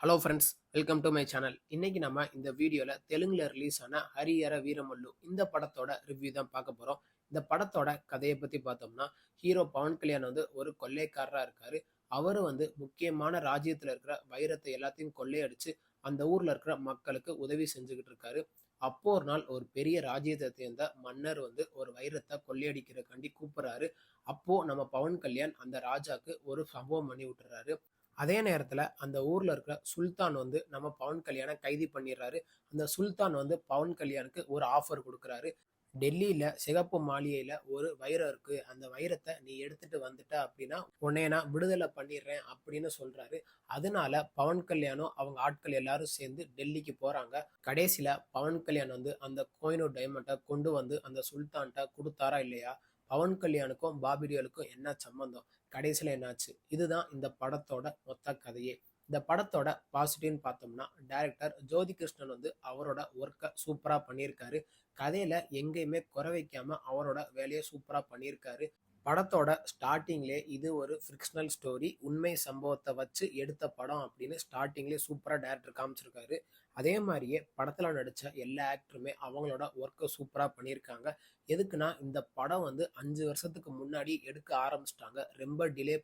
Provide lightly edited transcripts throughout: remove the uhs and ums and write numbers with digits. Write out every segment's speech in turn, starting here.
Hello friends, welcome to my channel. இன்னைக்கு நம்ம இந்த வீடியோல தெலுங்குல ரிலீஸ் ஆன ஹரிஹர வீரமல்லு இந்த படத்தோட ரிவ்யூ தான் பார்க்க போறோம். இந்த படத்தோட கதையை பத்தி பார்த்தோம்னா, ஹீரோ பவன் கல்யாண் வந்து ஒரு கொள்ளைக்காரரா இருக்காரு. அவரு வந்து முக்கியமான ராஜ்யத்துல இருக்கிற வைரத்தை எல்லாத்தையும் கொள்ளையடிச்சு அந்த ஊர்ல இருக்கிற மக்களுக்கு உதவி செஞ்சுக்கிட்டு இருக்காரு. அப்போ ஒரு நாள் ஒரு பெரிய ராஜ்யத்தை சேர்ந்த மன்னர் வந்து ஒரு வைரத்தை கொள்ளையடிக்கிறக்காண்டி கூப்பிடுறாரு. அப்போ நம்ம பவன் கல்யாண் அந்த ராஜாக்கு ஒரு சம்பவம் பண்ணி விட்டுறாரு. அதே நேரத்துல அந்த ஊர்ல இருக்கிற சுல்தான் வந்து நம்ம பவன் கல்யாண கைது பண்ணிடுறாரு. அந்த சுல்தான் வந்து பவன் கல்யாணுக்கு ஒரு ஆஃபர் கொடுக்குறாரு. டெல்லியில சிகப்பு மாளிகையில ஒரு வைரம் இருக்கு. அந்த வைரத்தை நீ எடுத்துட்டு வந்துட்ட அப்படின்னா உன்னைய நான் விடுதலை பண்ணிடுறேன் அப்படின்னு சொல்றாரு. அதனால பவன் கல்யாணும் அவங்க ஆட்கள் எல்லாரும் சேர்ந்து டெல்லிக்கு போறாங்க. கடைசியில பவன் கல்யாண் வந்து அந்த கோயினூர் டைமண்டை கொண்டு வந்து அந்த சுல்தான்கிட்ட கொடுத்தாரா இல்லையா? பவன் கல்யாணுக்கும் பாபி டியோலுக்கும் என்ன சம்பந்தம்? கடைசியில என்னாச்சு? இதுதான் இந்த படத்தோட மொத்த கதையே. இந்த படத்தோட பாசிட்டிவ்னு பார்த்தோம்னா, டைரக்டர் ஜோதி கிருஷ்ணன் வந்து அவரோட ஒர்க்கை சூப்பரா பண்ணியிருக்காரு. கதையில எங்கேயுமே குறை வைக்காம அவரோட வேலையை சூப்பரா பண்ணியிருக்காரு. படத்தோட ஸ்டார்ட்டிங்லே இது ஒரு ஃபிக்ஷனல் ஸ்டோரி, உண்மை சம்பவத்தை வச்சு எடுத்த படம் அப்படின்னு ஸ்டார்ட்டிங்லேயே சூப்பரா டைரக்டர் காமிச்சிருக்காரு. அதே மாதிரியே படத்துல நடிச்ச எல்லா ஆக்டருமே அவங்களோட ஒர்க்கை சூப்பரா பண்ணியிருக்காங்க. எதுக்குன்னா இந்த படம் வந்து 5 வருஷத்துக்கு முன்னாடி எடுக்க ஆரம்பிச்சிட்டாங்க. ரொம்ப டிலே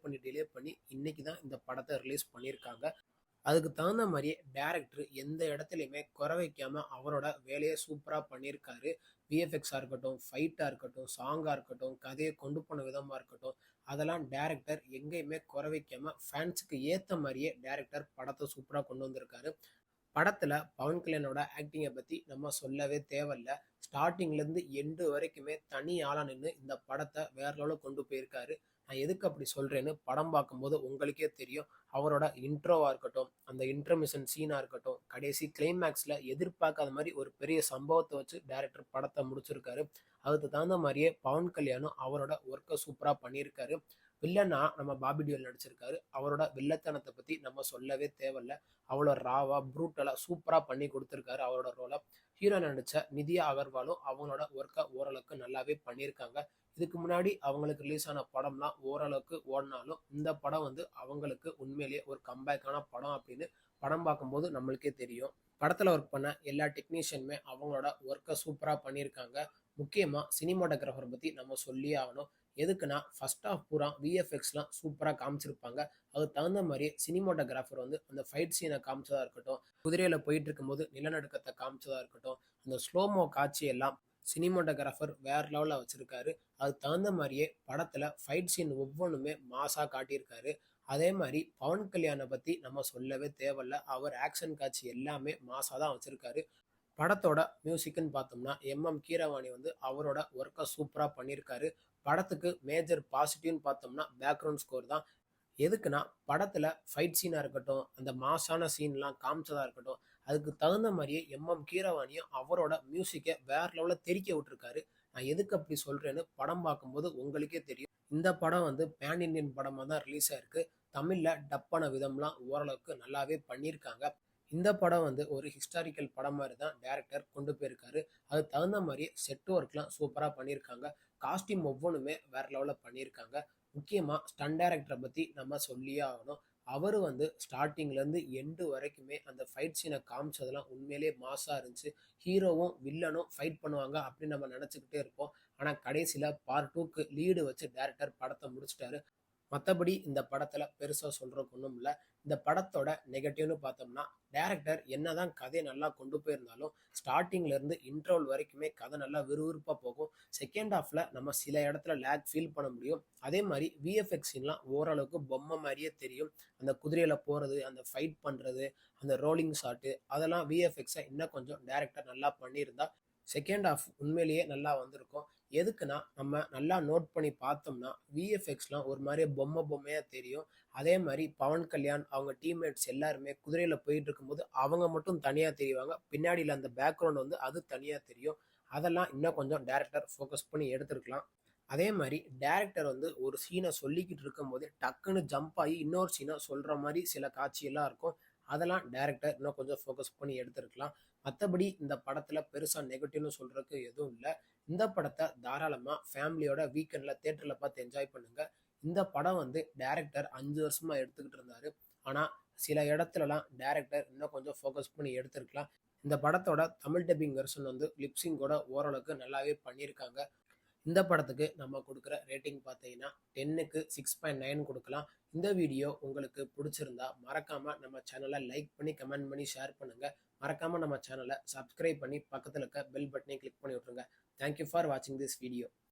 பண்ணி இன்னைக்கு தான் இந்த படத்தை ரிலீஸ் பண்ணியிருக்காங்க. அதுக்கு தகுந்த மாதிரியே டைரக்டர் எந்த இடத்துலையுமே குறை வைக்காம அவரோட வேலையை சூப்பரா பண்ணியிருக்காரு. விஎஃப்எக்ஸா இருக்கட்டும், ஃபைட்டா இருக்கட்டும், சாங்கா இருக்கட்டும், கதையை கொண்டு போன விதமா இருக்கட்டும், அதெல்லாம் டைரக்டர் எங்கேயுமே குறை வைக்காம ஃபேன்ஸுக்கு ஏத்த மாதிரியே டைரக்டர் படத்தை சூப்பரா கொண்டு வந்திருக்காரு. படத்துல பவன் கல்யாணோட ஆக்டிங்கை பத்தி நம்ம சொல்லவே தேவையில்ல. ஸ்டார்டிங்ல இருந்து எண்டு வரைக்குமே தனி ஆளா நின்று இந்த படத்தை வேற லெவலில் கொண்டு போயிருக்காரு. நான் எதுக்கு அப்படி சொல்றேன்னு படம் பார்க்கும்போது உங்களுக்கே தெரியும். அவரோட இன்ட்ரோவா இருக்கட்டும், அந்த இன்டர்மிஷன் சீனா இருக்கட்டும், கடைசி கிளைமேக்ஸ்ல எதிர்பார்க்காத மாதிரி ஒரு பெரிய சம்பவத்தை வச்சு டைரக்டர் படத்தை முடிச்சிருக்காரு. அதுக்கு தகுந்த மாதிரியே பவன் கல்யாணும் அவரோட ஒர்க்கை சூப்பரா பண்ணியிருக்காரு. வில்லனா நம்ம பாபி டியோல் நடிச்சிருக்காரு. அவரோட வில்லத்தனத்தை பத்தி நம்ம சொல்லவே தேவையில்ல. அவ்வளோ ராவா ப்ரூட்டலா சூப்பரா பண்ணி கொடுத்துருக்காரு அவரோட ரோலை. ஹீரோ நடிச்ச நிதியா அகர்வாலும் அவங்களோட ஒர்க்கை ஓரளவுக்கு நல்லாவே பண்ணியிருக்காங்க. இதுக்கு முன்னாடி அவங்களுக்கு ரிலீஸ் ஆன படம்லாம் ஓரளவுக்கு ஓடினாலும் இந்த படம் வந்து அவங்களுக்கு உண்மையிலேயே ஒரு கம்பேக்கான படம் அப்படின்னு படம் பார்க்கும்போது நம்மளுக்கே தெரியும். படத்துல ஒர்க் பண்ண எல்லா டெக்னீஷியனுமே அவங்களோட ஒர்க்கை சூப்பரா பண்ணியிருக்காங்க. முக்கியமா சினிமாட்டோகிராஃபர் பத்தி நம்ம சொல்லியே ஆகணும். எதுக்குன்னா ஃபர்ஸ்ட் ஆஃப் பூரா விஎஃப்எக்ஸ்லாம் சூப்பரா காமிச்சிருப்பாங்க. அதுக்கு தகுந்த மாதிரி சினிமாட்டோகிராஃபர் வந்து அந்த ஃபைட் சீனை காமிச்சதா இருக்கட்டும், குதிரையில போயிட்டு இருக்கும்போது நிலநடுக்கத்தை காமிச்சதா இருக்கட்டும், அந்த ஸ்லோமோ காட்சி எல்லாம் சினிமாட்டோகிராஃபர் வேற லெவலில் வச்சிருக்காரு. அதுக்கு தகுந்த மாதிரியே படத்துல ஃபைட் சீன் ஒவ்வொன்றுமே மாசா காட்டியிருக்காரு. அதே மாதிரி பவன் கல்யாணை பத்தி நம்ம சொல்லவே தேவையில்ல. அவர் ஆக்ஷன் காட்சி எல்லாமே மாசா தான் வச்சிருக்காரு. படத்தோட மியூசிக்னு பார்த்தோம்னா கீரவாணி வந்து அவரோட ஒர்க்கை சூப்பராக பண்ணியிருக்காரு. படத்துக்கு மேஜர் பாசிட்டிவ்னு பார்த்தோம்னா பேக்ரவுண்ட் ஸ்கோர் தான். எதுக்குன்னா படத்துல ஃபைட் சீனா இருக்கட்டும், அந்த மாசான சீன்லாம் காமிச்சதா இருக்கட்டும், அதுக்கு தகுந்த மாதிரியே கீரவாணியும் அவரோட மியூசிக்கை வேற லெவலில் தெறிக்க விட்டுருக்காரு. நான் எதுக்கு அப்படி சொல்றேன்னு படம் பார்க்கும்போது உங்களுக்கே தெரியும். இந்த படம் வந்து பேன் இண்டியன் படமாக தான் ரிலீஸ் ஆயிருக்கு. தமிழ்ல டப்பான விதம்லாம் ஓரளவுக்கு நல்லாவே பண்ணியிருக்காங்க. இந்த படம் வந்து ஒரு ஹிஸ்டாரிக்கல் படம் மாதிரி தான் டைரக்டர் கொண்டு போயிருக்காரு. அதுக்கு தகுந்த மாதிரி செட் ஒர்க்லாம் சூப்பராக பண்ணியிருக்காங்க. காஸ்டியூம் ஒவ்வொன்றுமே வேற லெவலில் பண்ணியிருக்காங்க. முக்கியமா ஸ்டன் டைரக்டரை பத்தி நம்ம சொல்லியே ஆகணும். அவரு வந்து ஸ்டார்டிங்ல இருந்து எண்டு வரைக்குமே அந்த ஃபைட் சீனை காமிச்சதெல்லாம் உண்மையிலேயே மாசா இருந்துச்சு. ஹீரோவும் வில்லனும் ஃபைட் பண்ணுவாங்க அப்படின்னு நம்ம நினைச்சுக்கிட்டே இருப்போம். ஆனா கடைசியில பார்ட் 2க்கு லீடு வச்சு டைரக்டர் படத்தை முடிச்சிட்டாரு. மற்றபடி இந்த படத்துல பெருசா சொல்றதுக்கு ஒன்றும் இல்லை. இந்த படத்தோட நெகட்டிவ்னு பார்த்தோம்னா, டைரக்டர் என்னதான் கதையை நல்லா கொண்டு போயிருந்தாலும் ஸ்டார்டிங்ல இருந்து இன்ட்ரோல் வரைக்குமே கதை நல்லா விறுவிறுப்பா போகும். செகண்ட் ஹாஃப்ல நம்ம சில இடத்துல லேக் ஃபீல் பண்ண முடியும். அதே மாதிரி விஎஃப்எக்ஸ் சீன்லாம் ஓரளவுக்கு பொம்மை மாதிரியே தெரியும். அந்த குதிரையில போறது, அந்த ஃபைட் பண்றது, அந்த ரோலிங் ஷாட்டு, அதெல்லாம் விஎஃப்எக்ஸை இன்னும் கொஞ்சம் டைரக்டர் நல்லா பண்ணியிருந்தா செகண்ட் ஹாஃப் உண்மையிலேயே நல்லா வந்திருக்கும். எதுக்குன்னா நம்ம நல்லா நோட் பண்ணி பார்த்தோம்னா விஎஃப்எக்ஸ்லாம் ஒரு மாதிரி பொம்மையா தெரியும். அதே மாதிரி பவன் கல்யாண் அவங்க டீம்மேட்ஸ் எல்லாருமே குதிரையில போயிட்டு இருக்கும்போது அவங்க மட்டும் தனியா தெரிவாங்க. பின்னாடியில் அந்த பேக்ரவுண்ட் வந்து அது தனியா தெரியும். அதெல்லாம் இன்னும் கொஞ்சம் டைரக்டர் ஃபோக்கஸ் பண்ணி எடுத்திருக்கலாம். அதே மாதிரி டைரக்டர் வந்து ஒரு சீனை சொல்லிக்கிட்டு இருக்கும்போது டக்குன்னு ஜம்ப் ஆகி இன்னொரு சீனை சொல்ற மாதிரி சில காட்சியெல்லாம் இருக்கும். அதெல்லாம் டைரக்டர் இன்னும் கொஞ்சம் ஃபோக்கஸ் பண்ணி எடுத்திருக்கலாம். மற்றபடி இந்த படத்துல பெருசா நெகட்டிவ்னு சொல்றதுக்கு எதுவும் இல்லை. இந்த படத்தை தாராளமா ஃபேமிலியோட வீக்கெண்ட்ல தியேட்டர்ல பார்த்து என்ஜாய் பண்ணுங்க. இந்த படம் வந்து டைரக்டர் 5 வருஷமா எடுத்துக்கிட்டு இருந்தாரு. ஆனா சில இடத்துலலாம் டைரக்டர் இன்னும் கொஞ்சம் ஃபோக்கஸ் பண்ணி எடுத்திருக்கலாம். இந்த படத்தோட தமிழ் டப்பிங் வெர்ஷன் வந்து லிப்சிங்கோட ஓரளவுக்கு நல்லாவே பண்ணியிருக்காங்க. இந்த படத்துக்கு நம்ம குடுக்குற ரேட்டிங் பார்த்தீங்கன்னா, 10க்கு 6.9 குடுக்கலாம். இந்த வீடியோ உங்களுக்கு புடிச்சிருந்தா, மறக்காம நம்ம சேனல லைக் பண்ணி, கமெண்ட் பண்ணி, ஷேர் பண்ணுங்க. மறக்காம நம்ம சேனல சப்ஸ்கிரைப் பண்ணி, பக்கத்துல இருக்க பெல் பட்டனையும் கிளிக் பண்ணி விட்டுருங்க. தேங்க் யூ ஃபார் வாட்சிங் திஸ் வீடியோ.